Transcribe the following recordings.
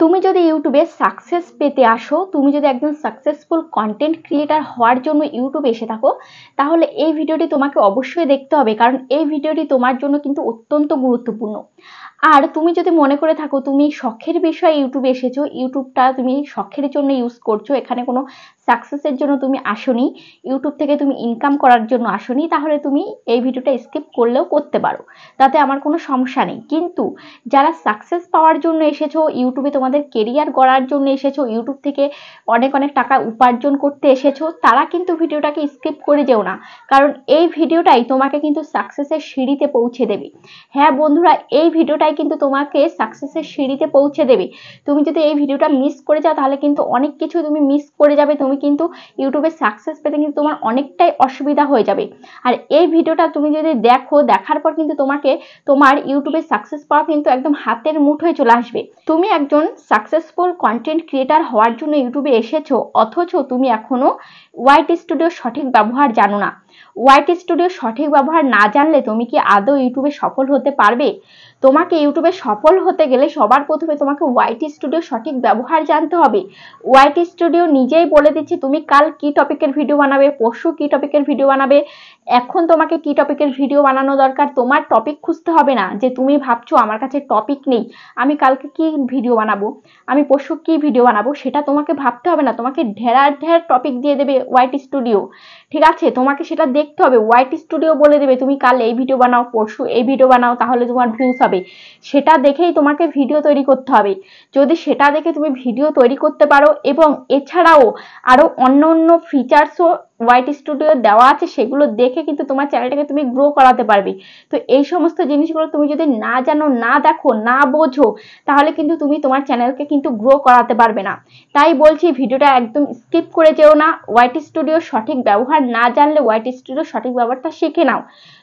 তুমি যদি ইউটিউবে সাকসেস পেতে আসো, তুমি যদি একজন সাকসেসফুল কন্টেন্ট ক্রিয়েটার হওয়ার জন্য ইউটিউবে এসে থাকো, তাহলে এই ভিডিওটি তোমাকে অবশ্যই দেখতে হবে, কারণ এই ভিডিওটি তোমার জন্য কিন্তু অত্যন্ত গুরুত্বপূর্ণ। আর তুমি যদি মনে করে থাকো তুমি শখের বিষয়ে ইউটিউবে এসেছো, ইউটিউবটা তুমি শখের জন্য ইউজ করছো, এখানে কোনো সাকসেসের জন্য তুমি আসোনি, ইউটিউব থেকে তুমি ইনকাম করার জন্য আসোনি, তাহলে তুমি এই ভিডিওটা স্কিপ করলেও করতে পারো, তাতে আমার কোনো সমস্যা নেই। কিন্তু যারা সাকসেস পাওয়ার জন্য এসেছো, ইউটিউবে তোমাদের কেরিয়ার গড়ার জন্য এসেছো, ইউটিউব থেকে অনেক অনেক টাকা উপার্জন করতে এসেছো, তারা কিন্তু ভিডিওটাকে স্কিপ করে যেও না, কারণ এই ভিডিওটাই তোমাকে কিন্তু সাকসেসের সিঁড়িতে পৌঁছে দেবে। হ্যাঁ বন্ধুরা, এই ভিডিওটাই কিন্তু তোমাকে সাকসেসের সিঁড়িতে পৌঁছে দেবে। তুমি যদি এই ভিডিওটা মিস করে যাও তাহলে কিন্তু অনেক কিছু তুমি মিস করে যাবে, তুমি কিন্তু ইউটিউবে সাকসেস পেতে কিন্তু তোমার অনেকটাই অসুবিধা হয়ে যাবে। আর এই ভিডিওটা তুমি যদি দেখো, দেখার পর কিন্তু তোমাকে তোমার ইউটিউবে সাকসেস পাওয়া কিন্তু একদম হাতের মুঠোয় চলে আসবে। তুমি একজন সাকসেসফুল কন্টেন্ট ক্রিয়েটার হওয়ার জন্য ইউটিউবে এসেছো, অথচ তুমি এখনো ytstudio সঠিক ব্যবহার জানো না। ytstudio সঠিক ব্যবহার না জানলে তুমি কি আদৌ ইউটিউবে সফল হতে পারবে? তোমাকে ইউটিউবে সফল হতে গেলে সবার প্রথমে তোমাকে ytstudio সঠিক ব্যবহার জানতে হবে। ytstudio নিজেই বলে দিচ্ছে তুমি কাল কি টপিকের ভিডিও বানাবে, পরশু কি টপিকের ভিডিও বানাবে, এখন তোমাকে কি টপিকের ভিডিও বানানো দরকার। তোমার টপিক খুঁজতে হবে না, যে তুমি ভাবছো আমার কাছে টপিক নেই, আমি কালকে কি ভিডিও বানাবো, আমি পরশু কি ভিডিও বানাবো, সেটা তোমাকে ভাবতে হবে না। তোমাকে ঢের টপিক দিয়ে দেবে ytstudio, ঠিক আছে? তোমাকে সেটা দেখতে হবে, ytstudio বলে দেবে তুমি কাল এই ভিডিও বানাও, পরশু এই ভিডিও বানাও, তাহলে তোমার ভিউজ হবে। সেটা দেখেই তোমাকে ভিডিও তৈরি করতে হবে। যদি সেটা দেখে তুমি ভিডিও তৈরি করতে পারো, এবং এছাড়াও আরো অন্য অন্য ফিচার্সও ytstudio দেওয়া আছে, সেগুলো দেখে কিন্তু তোমার চ্যানেলটাকে তুমি গ্রো করাতে পারবে। তো এই সমস্ত জিনিসগুলো তুমি যদি না জানো, না দেখো, না বোঝো, তাহলে কিন্তু তুমি তোমার চ্যানেলকে কিন্তু গ্রো করাতে পারবে না। তাই বলছি ভিডিওটা একদম স্কিপ করে যেও না। ytstudio সঠিক ব্যবহার না জানলে ytstudio সঠিক ব্যবহারটা শিখে নাও।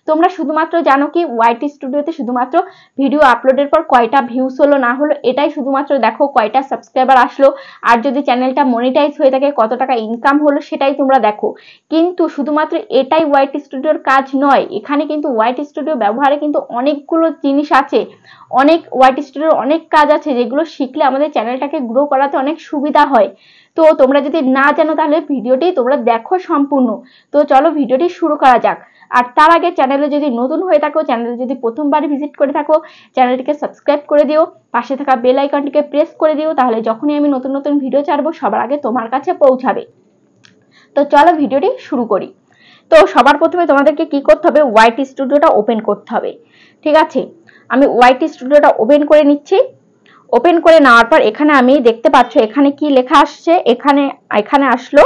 তোমরা শুধুমাত্র জানো কি ytstudioতে শুধুমাত্র ভিডিও আপলোডের পর কয়টা ভিউজ হলো না হলো, এটাই শুধুমাত্র দেখো, কয়টা সাবস্ক্রাইবার আসলো, আর যদি চ্যানেলটা মনিটাইজ হয়ে থাকে কত টাকা ইনকাম হলো সেটাই তোমরা দেখো। কিন্তু শুধুমাত্র এটাই ytstudioর কাজ নয়, এখানে কিন্তু ytstudio ব্যবহারে কিন্তু অনেকগুলো জিনিস আছে, ytstudioর অনেক কাজ আছে, যেগুলো শিখলে আমাদের চ্যানেলটাকে গ্রো করাতে অনেক সুবিধা হয়। তো তোমরা যদি না জানো তাহলে ভিডিওটি তোমরা দেখো সম্পূর্ণ। তো চলো ভিডিওটি শুরু করা যাক। আর তার আগে চ্যানেলে যদি নতুন হয়ে থাকো, চ্যানেলে যদি প্রথমবার ভিজিট করে থাকো, চ্যানেলটিকে সাবস্ক্রাইব করে দিও, পাশে থাকা বেল আইকনটিকে প্রেস করে দিও, তাহলে যখনই আমি নতুন নতুন ভিডিও ছাড়বো সবার আগে তোমার কাছে পৌঁছাবে। তো চলো ভিডিওটি শুরু করি। তো সবার প্রথমে তোমাদেরকে কি করতে হবে, ytstudioটা ওপেন করতে হবে, ঠিক আছে? আমি ytstudioটা ওপেন করে নিচ্ছি। ওপেন করে নেওয়ার পর এখানে আমি দেখতে পাচ্ছ এখানে কি লেখা আসছে, এখানে আসলো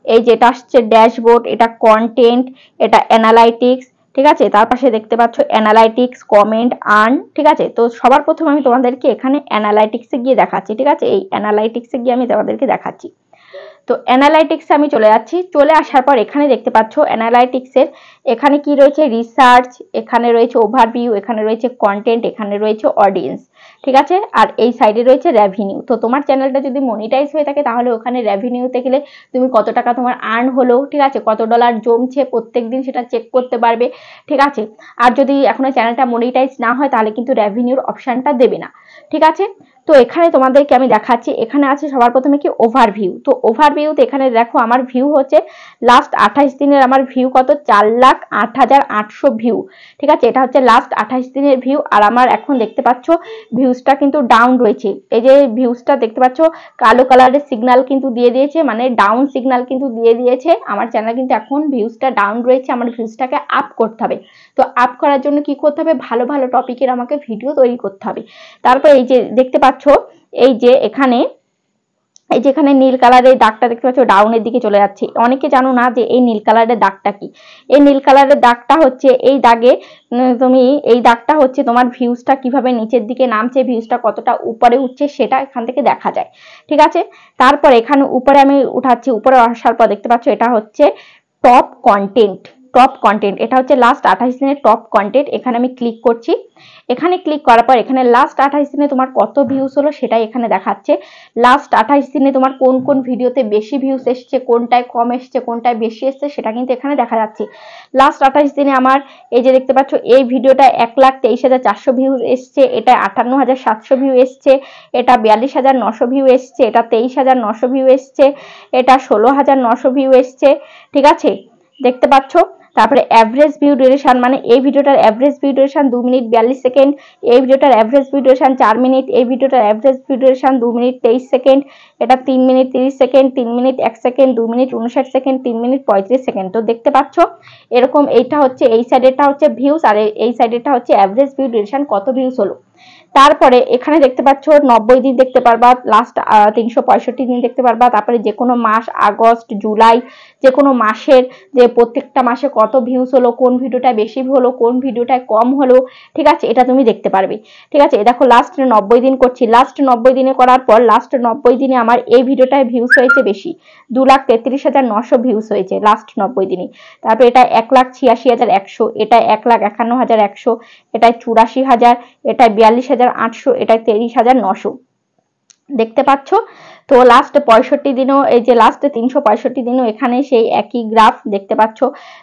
এই যেটা আসছে ড্যাশবোর্ড, এটা কন্টেন্ট, এটা অ্যানালাইটিক্স, ঠিক আছে? তার পাশে দেখতে পাচ্ছ অ্যানালাইটিক্স, কমেন্ট, আর্ন, ঠিক আছে? তো সবার প্রথমে আমি তোমাদেরকে এখানে অ্যানালাইটিক্সে গিয়ে দেখাচ্ছি, ঠিক আছে? এই অ্যানালাইটিক্সে গিয়ে আমি তোমাদেরকে দেখাচ্ছি। তো অ্যানালাইটিক্সে আমি চলে যাচ্ছি। চলে আসার পর এখানে দেখতে পাচ্ছ অ্যানালাইটিক্সের এখানে কি রয়েছে, রিসার্চ, এখানে রয়েছে ওভারভিউ, এখানে রয়েছে কন্টেন্ট, এখানে রয়েছে অডিয়েন্স, ঠিক আছে? আর এই সাইডে রয়েছে রেভিনিউ। তো তোমার চ্যানেলটা যদি মনিটাইজ হয়ে থাকে তাহলে ওখানে রেভিনিউতে গেলে তুমি কত টাকা তোমার আর্ন হলো, ঠিক আছে, কত ডলার জমছে প্রত্যেকদিন সেটা চেক করতে পারবে, ঠিক আছে? আর যদি এখনো চ্যানেলটা মনিটাইজ না হয় তাহলে কিন্তু রেভিনিউর অপশনটা দেবে না, ঠিক আছে? তো এখানে তোমাদেরকে আমি দেখাচ্ছি, এখানে আছে সবার প্রথমে কি ওভারভিউ। তো ওভারভিউতে এখানে দেখো আমার ভিউ হচ্ছে লাস্ট 28 দিনের, আমার ভিউ কত, 4,08,800 ভিউ, ঠিক আছে? এটা হচ্ছে লাস্ট 28 দিনের ভিউ। আর আমার এখন দেখতে পাচ্ছ ভিউজটা কিন্তু ডাউন রয়েছে, এই যে ভিউজটা দেখতে পাচ্ছ কালো কালারের সিগন্যাল কিন্তু দিয়ে দিয়েছে, মানে ডাউন সিগন্যাল কিন্তু দিয়ে দিয়েছে। আমার চ্যানেল কিন্তু এখন ভিউজটা ডাউন রয়েছে, আমার ভিউজটাকে আপ করতে হবে। তো আপ করার জন্য কি করতে হবে, ভালো ভালো টপিকের আমাকে ভিডিও তৈরি করতে হবে। তারপর এই যে দেখতে পাচ্ছ এই যে এখানে নীল কালারের দাগটা দেখতে পাচ্ছ ডাউনের দিকে চলে যাচ্ছে। অনেকে জানো না যে এই নীল কালারের দাগটা কি। এই নীল কালারের দাগটা হচ্ছে, এই দাগে তুমি এই দাগটা হচ্ছে তোমার ভিউজটা কিভাবে নিচের দিকে নামছে, ভিউজটা কতটা উপরে উঠছে সেটা এখান থেকে দেখা যায়, ঠিক আছে? তারপর এখানে উপরে আমি উঠাচ্ছি, উপরে আসার পর দেখতে পাচ্ছ এটা হচ্ছে টপ কন্টেন্ট, টপ কন্টেন্ট, এটা হচ্ছে লাস্ট 28 দিনের টপ কন্টেন্ট। এখানে আমি ক্লিক করছি। এখানে ক্লিক করার পর এখানে লাস্ট 28 দিনে তোমার কত ভিউজ হলো সেটাই এখানে দেখাচ্ছে। লাস্ট 28 দিনে তোমার কোন কোন ভিডিওতে বেশি ভিউজ এসছে, কোনটায় কম এসছে, কোনটায় বেশি এসছে সেটা কিন্তু এখানে দেখা যাচ্ছে। লাস্ট 28 দিনে আমার এই যে দেখতে পাচ্ছ এই ভিডিওটা 1,23,400 ভিউজ এসছে, এটা 58,700 ভিউ এসছে, এটা 42,900 ভিউ এসছে, এটা 23,900 ভিউ এসছে, এটা 16,900 ভিউ এসছে। ঠিক আছে, দেখতে পাচ্ছ। তারপরে অ্যাভারেজ ভিউ ডিউরেশন, মানে এই ভিডিওটার average view duration 2 minute 42 second, এই ভিডিওটার অ্যাভারেজ ভিউ ডিউরেশন 4 মিনিট, এই ভিডিওটার average view duration 2 minute 23 second, এটা 3 minute 30 second, 3 minute 1 second, 2 minute 59 second, 3 minute 35 second. তো দেখতে পাচ্ছ এরকম, এইটা হচ্ছে এই সাইডেরটা হচ্ছে ভিউজ আর এই সাইডেরটা হচ্ছে অ্যাভারেজ ভিউ ডিউরেশন, কত ভিউজ হলো। তারপরে এখানে দেখতে পাচ্ছ 90 দিন দেখতে পারবা, লাস্ট 365 দিন দেখতে পারবা। তারপরে যে কোনো মাস, আগস্ট, জুলাই, যে কোনো মাসের যে প্রত্যেকটা মাসে কত ভিউজ হলো, কোন ভিডিওটা বেশি হলো, কোন ভিডিওটা কম হলো, ঠিক আছে, এটা তুমি দেখতে পারবে। ঠিক আছে, দেখো লাস্ট 90 দিন করছি। লাস্ট 90 দিনে করার পর লাস্ট 90 দিনে আমার এই ভিডিওটায় ভিউজ হয়েছে বেশি, 2,33,900 ভিউজ হয়েছে লাস্ট 90 দিনে। তারপর এটা 1,86,100, এটা 1,51,100, এটা 84,000, এটা 42,800, এটা 23,900। দেখতে পাচ্ছ। তো লাস্ট 65 দিনও, এই যে লাস্ট 365 দিনও এখানে সেই একই গ্রাফ দেখতে পাচ্ছ।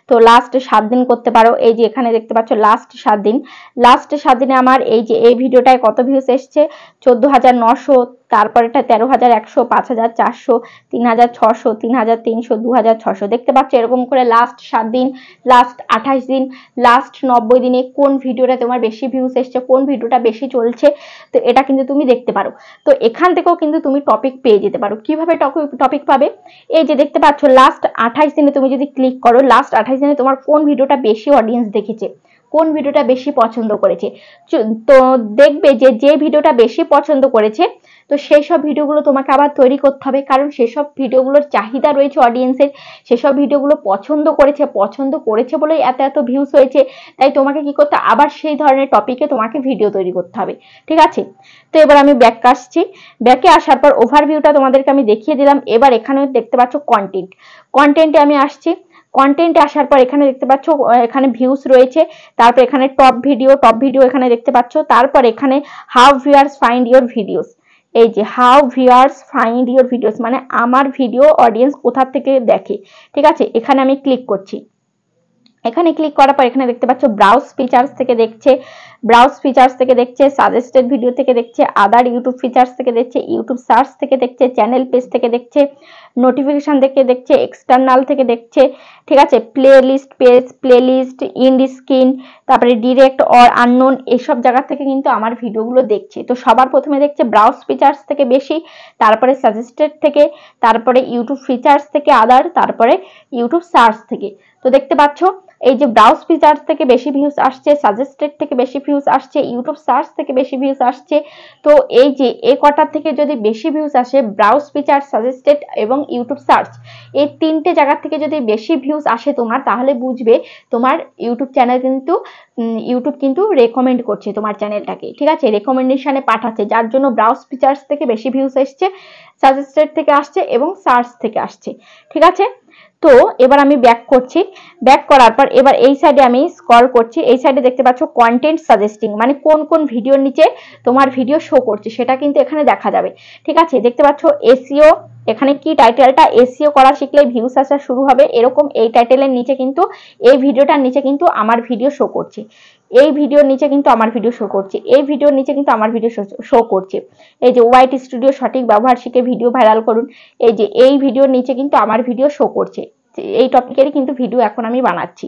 তো লাস্ট 7 দিন করতে পারো, এই যে এখানে দেখতে পাচ্ছ লাস্ট 7 দিন। লাস্ট 7 দিনে আমার এই যে এই ভিডিওটায় কত ভিউজ এসছে, 14,900, তারপর এটা 13,100, 5,400, 3,600, 3,300, 2,600। দেখতে পাচ্ছ এরকম করে লাস্ট 7 দিন, লাস্ট 28 দিন, লাস্ট 90 দিনে কোন ভিডিওটা তোমার বেশি ভিউজ এসছে, কোন ভিডিওটা বেশি চলছে, তো এটা কিন্তু তুমি দেখতে পারো। তো এখান থেকেও কিন্তু তুমি টপিক পেয়ে যেতে পারো। কিভাবে টপিক পাবে, এই যে দেখতে পাচ্ছ লাস্ট 28 দিনে তুমি যদি ক্লিক করো, লাস্ট 28 দিনে তোমার কোন ভিডিওটা বেশি অডিয়েন্স দেখেছে, কোন ভিডিওটা বেশি পছন্দ করেছে। তো দেখবে যে যে ভিডিওটা বেশি পছন্দ করেছে, তো সেই সব ভিডিওগুলো তোমাকে আবার তৈরি করতে হবে, কারণ সেসব ভিডিওগুলোর চাহিদা রয়েছে অডিয়েন্সের, সেসব ভিডিওগুলো পছন্দ করেছে বলেই এত এত ভিউজ হয়েছে। তাই তোমাকে কি করতে, আবার সেই ধরনের টপিকে তোমাকে ভিডিও তৈরি করতে হবে। ঠিক আছে, তো এবার আমি ব্যাক আসছি। ব্যাকে আসার পর ওভারভিউটা তোমাদেরকে আমি দেখিয়ে দিলাম। এবার এখানে দেখতে পাচ্ছ কন্টেন্টে আমি আসছি। কন্টেন্টে আসার পর এখানে দেখতে পাচ্ছ এখানে ভিউজ রয়েছে, তারপর এখানে টপ ভিডিও এখানে দেখতে পাচ্ছ। তারপর এখানে how viewers find your videos, এই যে how viewers find your videos, মানে আমার ভিডিও অডিয়েন্স কোথা থেকে দেখে। ঠিক আছে, এখানে আমি ক্লিক করছি। এখানে ক্লিক করার পর এখানে দেখতে পাচ্ছ ব্রাউজ ফিচার্স থেকে দেখছে, সাজেস্টেড ভিডিও থেকে দেখছে, আদার ইউটিউব ফিচার্স থেকে দেখছে, ইউটিউব সার্চ থেকে দেখছে, চ্যানেল পেজ থেকে দেখছে, নোটিফিকেশন থেকে দেখছে, এক্সটার্নাল থেকে দেখছে। ঠিক আছে, প্লেলিস্ট ইন্ড স্ক্রিন, তারপরে ডিরেক্ট অর আননোন, এইসব জায়গা থেকে কিন্তু আমার ভিডিওগুলো দেখছে। তো সবার প্রথমে দেখছে ব্রাউজ ফিচার্স থেকে বেশি, তারপরে সাজেস্টেড থেকে, তারপরে ইউটিউব ফিচার্স থেকে আদার, তারপরে ইউটিউব সার্চ থেকে। তো দেখতে পাচ্ছ এই যে ব্রাউজ ফিচার্স থেকে বেশি ভিউজ আসছে, সাজেস্টেড থেকে বেশি ভিউজ আসছে, ইউটিউব সার্চ থেকে বেশি ভিউজ আসছে। তো এই যে এই কটার থেকে যদি বেশি ভিউজ আসে, ব্রাউজ ফিচার, সাজেস্টেড এবং ইউটিউব সার্চ, এই তিনটে জায়গা থেকে যদি বেশি ভিউজ আসে তোমার, তাহলে বুঝবে তোমার ইউটিউব চ্যানেল কিন্তু ইউটিউব কিন্তু রেকমেন্ড করছে তোমার চ্যানেলটাকে। ঠিক আছে, রেকমেন্ডেশনে পাঠাচ্ছে, যার জন্য ব্রাউজ ফিচার্স থেকে বেশি ভিউজ এসছে, সাজেস্টেড থেকে আসছে এবং সার্চ থেকে আসছে। ঠিক আছে, তো এবার আমি ব্যাক করছি। ব্যাক করার পর এবার এই সাইডে আমি স্ক্রল করছি। এই সাইডে দেখতে পাচ্ছ কন্টেন্ট সাজেস্টিং, মানে কোন কোন ভিডিওর নিচে তোমার ভিডিও শো করছে সেটা কিন্তু এখানে দেখা যাবে। ঠিক আছে, দেখতে পাচ্ছ এসইও, এখানে কি টাইটেলটা, এসইও করা শিখলে ভিউজ আসা শুরু হবে, এরকম এই টাইটেলের নিচে কিন্তু, এই ভিডিওটার নিচে কিন্তু আমার ভিডিও শো করছে, এই ভিডিওর নিচে কিন্তু আমার ভিডিও শো করছে, এই ভিডিওর নিচে কিন্তু আমার ভিডিও শো করছে। এই যে ytstudio সঠিক ব্যবহার শিখে ভিডিও ভাইরাল করুন, এই যে এই ভিডিওর নিচে কিন্তু আমার ভিডিও শো করছে, এই টপিকেরই কিন্তু ভিডিও এখন আমি বানাচ্ছি।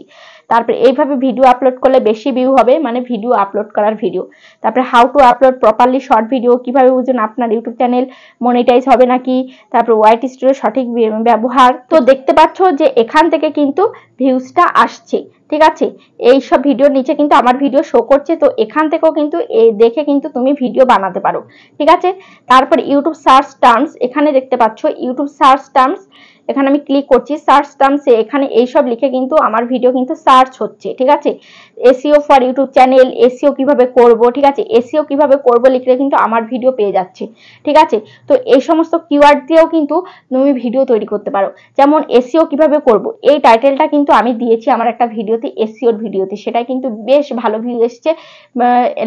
তারপরে এইভাবে ভিডিও আপলোড করলে বেশি ভিউ হবে, মানে ভিডিও আপলোড করার ভিডিও। তারপরে how to upload properly short video, কিভাবে বুঝুন আপনার ইউটিউব চ্যানেল মনিটাইজ হবে নাকি, তারপর ytstudio সঠিক ব্যবহার। তো দেখতে পাচ্ছ যে এখান থেকে কিন্তু ভিউজটা আসছে। ঠিক আছে, এই সব ভিডিওর নিচে কিন্তু আমার ভিডিও শো করছে, তো এখান থেকেও কিন্তু দেখে কিন্তু তুমি ভিডিও বানাতে পারো। ঠিক আছে, তারপর ইউটিউব সার্চ টার্মস, এখানে দেখতে পাচ্ছ ইউটিউব সার্চ টার্মস, এখানে আমি ক্লিক করছি সার্চ টার্মসে, এখানে এইসব লিখে কিন্তু আমার ভিডিও কিন্তু সার্চ হচ্ছে, ঠিক আছে। SEO for YouTube channel, SEO কিভাবে করব, ঠিক আছে, এসইও কিভাবে করব লিখলে কিন্তু আমার ভিডিও পেয়ে যাচ্ছে, ঠিক আছে। তো এই সমস্ত কিওয়ার্ড দিয়েও কিন্তু তুমি ভিডিও তৈরি করতে পারো। যেমন এসইও কিভাবে করব, এই টাইটেলটা কিন্তু আমি দিয়েছি আমার একটা ভিডিওতে, এসইওর ভিডিওতে, সেটা কিন্তু বেশ ভালো ভিউ এসছে,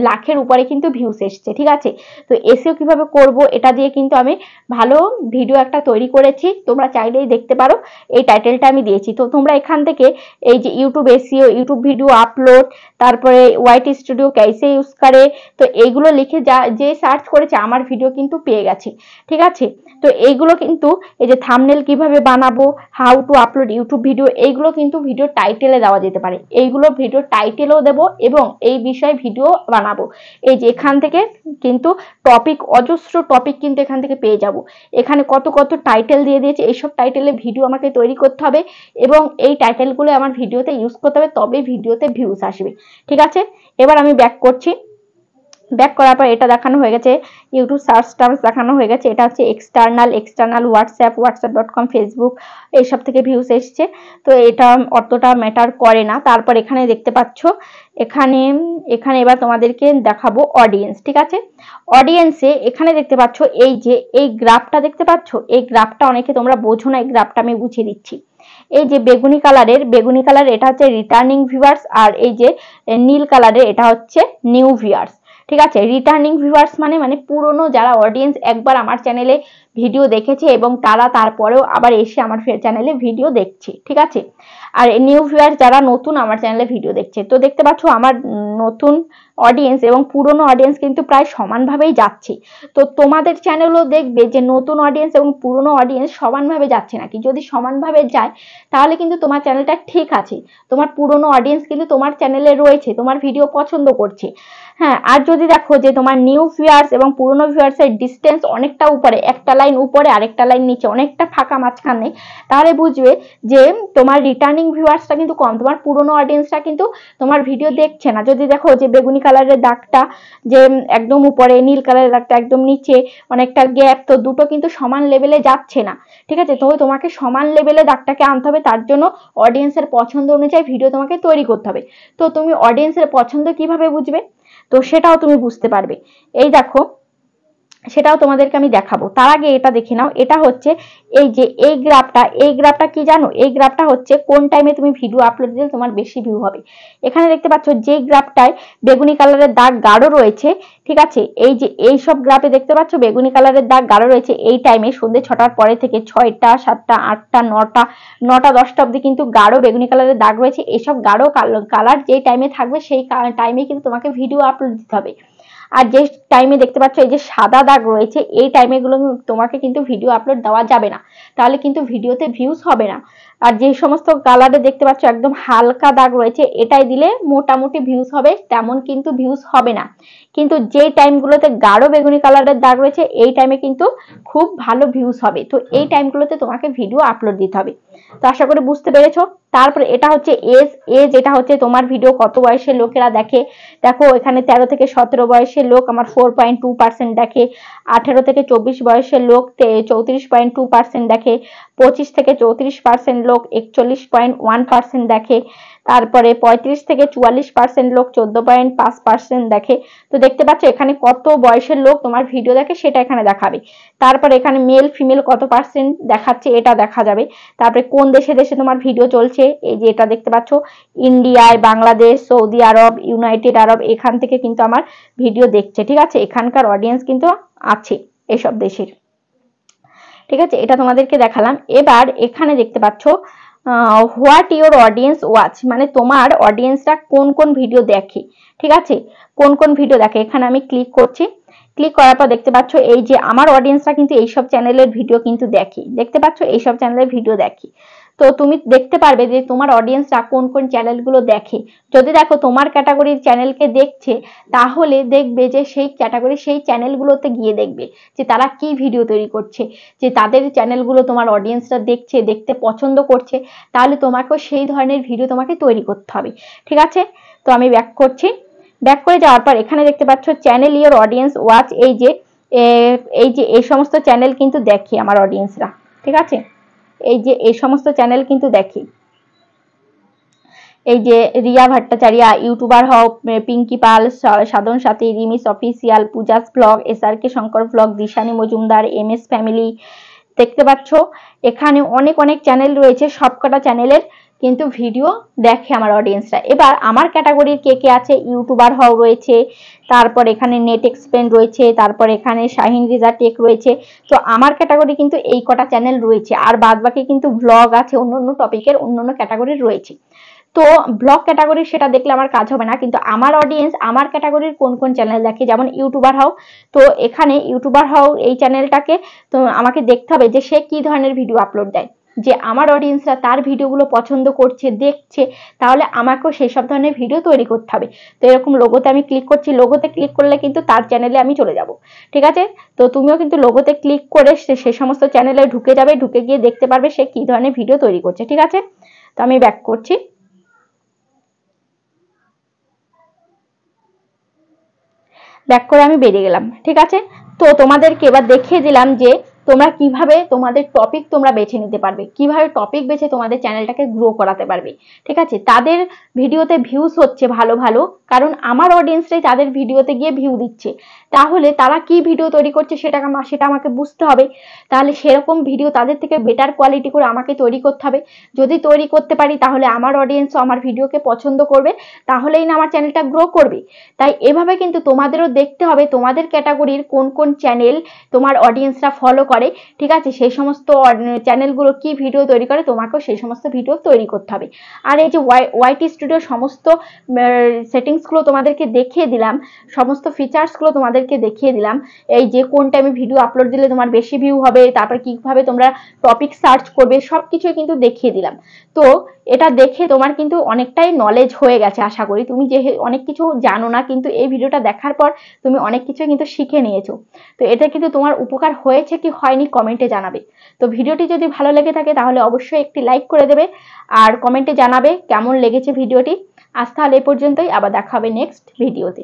লাখের উপরে কিন্তু ভিউস এসছে, ঠিক আছে। তো এসইও কিভাবে করব এটা দিয়ে কিন্তু আমি ভালো ভিডিও একটা তৈরি করেছি, তোমরা চাইলেই দেখতে পারো, এই টাইটেলটা আমি দিয়েছি। তো তোমরা এখান থেকে এই যে YouTube SEO, YouTube video upload, তারপরে ytstudio কাইসে ইউজ করে, তো এইগুলো লিখে যে সার্চ করেছে আমার ভিডিও কিন্তু পেয়ে গেছে, ঠিক আছে। তো এইগুলো কিন্তু এই যে থাম্বনেল কিভাবে বানাবো, how to upload YouTube video, এইগুলো কিন্তু ভিডিও টাইটেলে দেওয়া যেতে পারে, এইগুলো ভিডিও টাইটেলেও দেবো এবং এই বিষয়ে ভিডিও বানাবো। এই যে এখান থেকে কিন্তু টপিক, অজস্র টপিক কিন্তু এখান থেকে পেয়ে যাব। এখানে কত কত টাইটেল দিয়ে দিয়েছে, এইসব টাইটেলে ভিডিও আমাকে তৈরি করতে হবে এবং এই টাইটেলগুলো আমার ভিডিওতে ইউজ করতে হবে, তবে ভিডিওতে ভিউজ আসবে, ঠিক আছে। এবার আমি ব্যাক করছি, ব্যাক করার পর এটা দেখানো হয়ে গেছে, ইউটিউব সার্চ টার্মস দেখানো হয়ে গেছে, এটা হচ্ছে এক্সটার্নাল whatsapp.com, ফেসবুক, এইসব থেকে ভিউস এসছে। তো এটা অতটা ম্যাটার করে না। তারপর এখানে দেখতে পাচ্ছ, এখানে এখানে এবার তোমাদেরকে দেখাবো অডিয়েন্স, ঠিক আছে। অডিয়েন্সে এখানে দেখতে পাচ্ছ এই যে এই গ্রাফটা দেখতে পাচ্ছ, এই গ্রাফটা অনেকে তোমরা বোঝো না, এই গ্রাফটা আমি বুঝিয়ে দিচ্ছি। এই যে বেগুনি কালার এটা হচ্ছে রিটার্নিং ভিউয়ার্স, আর এই যে নীল কালারের এটা হচ্ছে নিউ ভিউয়ার্স, ঠিক আছে। রিটার্নিং ভিউয়ার্স মানে পুরনো যারা অডিয়েন্স একবার আমার চ্যানেলে ভিডিও দেখেছে এবং তারা তারপরেও আবার এসে আমার চ্যানেলে ভিডিও দেখছে, ঠিক আছে। আর নিউ ভিউয়ার্স যারা নতুন আমার চ্যানেলে ভিডিও দেখছে। তো দেখতে পাচ্ছ আমার নতুন অডিয়েন্স এবং পুরনো অডিয়েন্স কিন্তু প্রায় সমানভাবেই যাচ্ছে। তো তোমাদের চ্যানেলও দেখবে যে নতুন অডিয়েন্স এবং পুরনো অডিয়েন্স সমানভাবে যাচ্ছে নাকি, যদি সমানভাবে যায় তাহলে কিন্তু তোমার চ্যানেলটা ঠিক আছে, তোমার পুরনো অডিয়েন্স কিন্তু তোমার চ্যানেলে রয়েছে, তোমার ভিডিও পছন্দ করছে। হ্যাঁ, আর যদি দেখো যে তোমার নিউ ভিউয়ার্স এবং পুরনো ভিউয়ার্সের ডিস্টেন্স অনেকটা উপরে, একটা লাইন উপরে আরেকটা লাইন নিচে, অনেকটা ফাঁকা মাঝখানে, তাহলে বুঝবে যে তোমার রিটার্নিং ভিউয়ার্সটা কিন্তু কম, তোমার পুরনো অডিয়েন্সটা কিন্তু তোমার ভিডিও দেখছে না। যদি দেখো যে বেগুনি কালারের দাগটা যে একদম উপরে, নীল কালারের দাগটা একদম নিচে, অনেকটা গ্যাপ, তো দুটো কিন্তু সমান লেভেলে যাচ্ছে না, ঠিক আছে। তো তোমাকে সমান লেভেলে দাগটাকে আনতে হবে, তার জন্য অডিয়েন্সের পছন্দ অনুযায়ী ভিডিও তোমাকে তৈরি করতে হবে। তো তুমি অডিয়েন্সের পছন্দ কিভাবে বুঝবে, তো সেটাও তুমি বুঝতে পারবে। এই দেখো, সেটাও তোমাদেরকে আমি দেখাবো। তার আগে এটা দেখে নাও, এটা হচ্ছে এই যে এই গ্রাফটা কি জানো, এই গ্রাফটা হচ্ছে কোন টাইমে তুমি ভিডিও আপলোড দিলে তোমার বেশি ভিউ হবে। এখানে দেখতে পাচ্ছ যে গ্রাফটায় বেগুনি কালারের দাগ গাঢ় রয়েছে, ঠিক আছে, এই যে এই সব গ্রাফে দেখতে পাচ্ছ বেগুনি কালারের দাগ গাঢ় রয়েছে, এই টাইমে সন্ধ্যে 6টার পরে থেকে 6টা 7টা 8টা 9টা 10টা অবধি কিন্তু গাঢ় বেগুনি কালারের দাগ রয়েছে। এইসব গাঢ় কালার যে টাইমে থাকবে সেই টাইমে কিন্তু তোমাকে ভিডিও আপলোড দিতে হবে। আর যে টাইমে দেখতে পাচ্ছ এই যে সাদা দাগ রয়েছে, এই টাইমে গুলো তোমাকে কিন্তু ভিডিও আপলোড দেওয়া যাবে না, তাহলে কিন্তু ভিডিওতে ভিউজ হবে না। আর যে সমস্ত কালারে দেখতে পাচ্ছ একদম হালকা দাগ রয়েছে, এটাই দিলে মোটামুটি ভিউজ হবে, তেমন কিন্তু ভিউজ হবে না। কিন্তু যে টাইমগুলোতে গাঢ় বেগুনি কালারের দাগ রয়েছে এই টাইমে কিন্তু খুব ভালো ভিউজ হবে। তো এই টাইমগুলোতে তোমাকে ভিডিও আপলোড দিতে হবে। তো আশা করি বুঝতে পেরেছো। তারপরে এটা হচ্ছে এজ, এটা হচ্ছে তোমার ভিডিও কত বয়সের লোকেরা দেখে। দেখো এখানে 13 থেকে 17 বয়সের লোক আমার 4.2% দেখে, 18 থেকে 24 বয়সের লোক 34.2% দেখে, 25 থেকে 34% লোক 41.1% দেখে, তারপরে 35 থেকে 44% লোক 14.5% দেখে। তো দেখতে পাচ্ছ এখানে কত বয়সের লোক তোমার ভিডিও দেখে সেটা এখানে দেখাবে। তারপরে এখানে মেল ফিমেল কত পার্সেন্ট দেখাচ্ছে এটা দেখা যাবে। তারপরে কোন দেশে দেশে তোমার ভিডিও চলছে, এই যে এটা দেখতে পাচ্ছ ইন্ডিয়ায়, বাংলাদেশ, সৌদি আরব, ইউনাইটেড আরব, এখান থেকে কিন্তু আমার ভিডিও দেখছে, ঠিক আছে। এখানকার অডিয়েন্স কিন্তু আছে এসব দেশের, ঠিক আছে। এটা তোমাদেরকে দেখালাম। এবার এখানে দেখতে পাচ্ছ হোয়াট ইউর অডিয়েন্স ওয়াচ, মানে তোমার অডিয়েন্সরা কোন কোন ভিডিও দেখে, ঠিক আছে, কোন কোন ভিডিও দেখে। এখানে আমি ক্লিক করছি, ক্লিক করার পর দেখতে পাচ্ছ এই যে আমার অডিয়েন্সরা কিন্তু এইসব চ্যানেলের ভিডিও কিন্তু দেখে, দেখতে পাচ্ছ এইসব চ্যানেলের ভিডিও দেখে। তো তুমি দেখতে পারবে যে তোমার অডিয়েন্সরা কোন কোন চ্যানেলগুলো দেখে। যদি দেখো তোমার ক্যাটাগরির চ্যানেলকে দেখছে, তাহলে দেখবে যে সেই ক্যাটাগরি সেই চ্যানেলগুলোতে গিয়ে দেখবে যে তারা কি ভিডিও তৈরি করছে, যে তাদের চ্যানেলগুলো তোমার অডিয়েন্সরা দেখছে, দেখতে পছন্দ করছে, তাহলে তোমাকেও সেই ধরনের ভিডিও তোমাকে তৈরি করতে হবে, ঠিক আছে। তো আমি ব্যাক করছি, ব্যাক করে যাওয়ার পর এখানে দেখতে পাচ্ছ চ্যানেল ইওর অডিয়েন্স ওয়াচ, এই যে এই সমস্ত চ্যানেল কিন্তু দেখে আমার অডিয়েন্সরা, ঠিক আছে। এই যে এই সমস্ত চ্যানেল কিন্তু দেখে। এই যে রিয়া ভট্টাচার্য, ইউটিউবার হও, Pinki Pal, Sadhan Sathi, Rimi's official, Pooja's blog, SRK Shankar blog, Dishani Majumdar, MS family, দেখতে পাচ্ছ এখানে অনেক অনেক চ্যানেল রয়েছে। সবকটা চ্যানেলের কিন্তু ভিডিও দেখে আমার অডিয়েন্সরা। এবার আমার ক্যাটাগরির কে কে আছে, ইউটিউবার হও রয়েছে, তারপর এখানে নেট এক্সপ্লেন রয়েছে, তারপর এখানে শাহিন রিজা টেক রয়েছে। তো আমার ক্যাটাগরি কিন্তু এই কটা চ্যানেল রয়েছে, আর বাদ বাকি কিন্তু ব্লগ আছে, অন্য অন্য টপিকের অন্য অন্য ক্যাটাগরির রয়েছে। তো ব্লগ ক্যাটাগরি সেটা দেখলে আমার কাজ হবে না, কিন্তু আমার অডিয়েন্স আমার ক্যাটাগরির কোন কোন চ্যানেল দেখে, যেমন ইউটিউবার হও, তো এখানে ইউটিউবার হও এই চ্যানেলটাকে তো আমাকে দেখতে হবে যে সে কি ধরনের ভিডিও আপলোড দেয়, যে আমার অডিয়েন্সরা তার ভিডিওগুলো পছন্দ করছে, দেখছে, তাহলে আমাকেও সেই সব ধরনের ভিডিও তৈরি করতে হবে। তো এরকম লোগোতে আমি ক্লিক করছি, লোগোতে ক্লিক করলে কিন্তু তার চ্যানেলে আমি চলে যাব। ঠিক আছে, তো তুমিও কিন্তু লোগোতে ক্লিক করে সে সমস্ত চ্যানেলে ঢুকে যাবে, ঢুকে গিয়ে দেখতে পারবে সে কি ধরনের ভিডিও তৈরি করছে। ঠিক আছে, তো আমি ব্যাক করছি। ব্যাক করে আমি বেরিয়ে গেলাম। ঠিক আছে, তো তোমাদেরকে এবার দেখিয়ে দিলাম যে তোমরা কিভাবে তোমাদের টপিক তোমরা বেছে নিতে পারবে, কিভাবে টপিক বেছে তোমাদের চ্যানেলটাকে গ্রো করাতে পারবে। ঠিক আছে, তাদের ভিডিওতে ভিউজ হচ্ছে ভালো ভালো, কারণ আমার অডিয়েন্সরাই তাদের ভিডিওতে গিয়ে ভিউ দিচ্ছে। তাহলে তারা কি ভিডিও তৈরি করছে সেটা আমাকে বুঝতে হবে। তাহলে সেরকম ভিডিও তাদের থেকে বেটার কোয়ালিটি করে আমাকে তৈরি করতে হবে। যদি তৈরি করতে পারি তাহলে আমার অডিয়েন্সও আমার ভিডিওকে পছন্দ করবে, তাহলেই না আমার চ্যানেলটা গ্রো করবে। তাই এভাবে কিন্তু তোমাদেরও দেখতে হবে তোমাদের ক্যাটাগরির কোন কোন চ্যানেল তোমার অডিয়েন্সরা ফলো করে। ঠিক আছে, সেই সমস্ত চ্যানেলগুলো কি ভিডিও তৈরি করে তোমাকেও সেই সমস্ত ভিডিও তৈরি করতে হবে। আর এই যে ytstudio সমস্ত সেটিংসগুলো তোমাদেরকে দেখিয়ে দিলাম, সমস্ত ফিচার্সগুলো তোমাদেরকে দেখিয়ে দিলাম, এই যে কোন টাইমে ভিডিও আপলোড দিলে তোমার বেশি ভিউ হবে, তারপর কিভাবে তোমরা টপিক সার্চ করবে, সবকিছু কিন্তু দেখিয়ে দিলাম। তো এটা দেখে তোমার কিন্তু অনেকটাই নলেজ হয়ে গেছে আশা করি। তুমি যে অনেক কিছু জানো না, কিন্তু এই ভিডিওটা দেখার পর তুমি অনেক কিছু কিন্তু শিখে নিয়েছো। তো এটা কিন্তু তোমার উপকার হয়েছে কি হয়নি কমেন্টে জানাবে। তো ভিডিওটি যদি ভালো লেগে থাকে তাহলে অবশ্যই একটি লাইক করে দেবে, আর কমেন্টে জানাবে কেমন লেগেছে ভিডিওটি। আজ তাহলে এই পর্যন্তই, আবার দেখা হবে নেক্সট ভিডিওতে।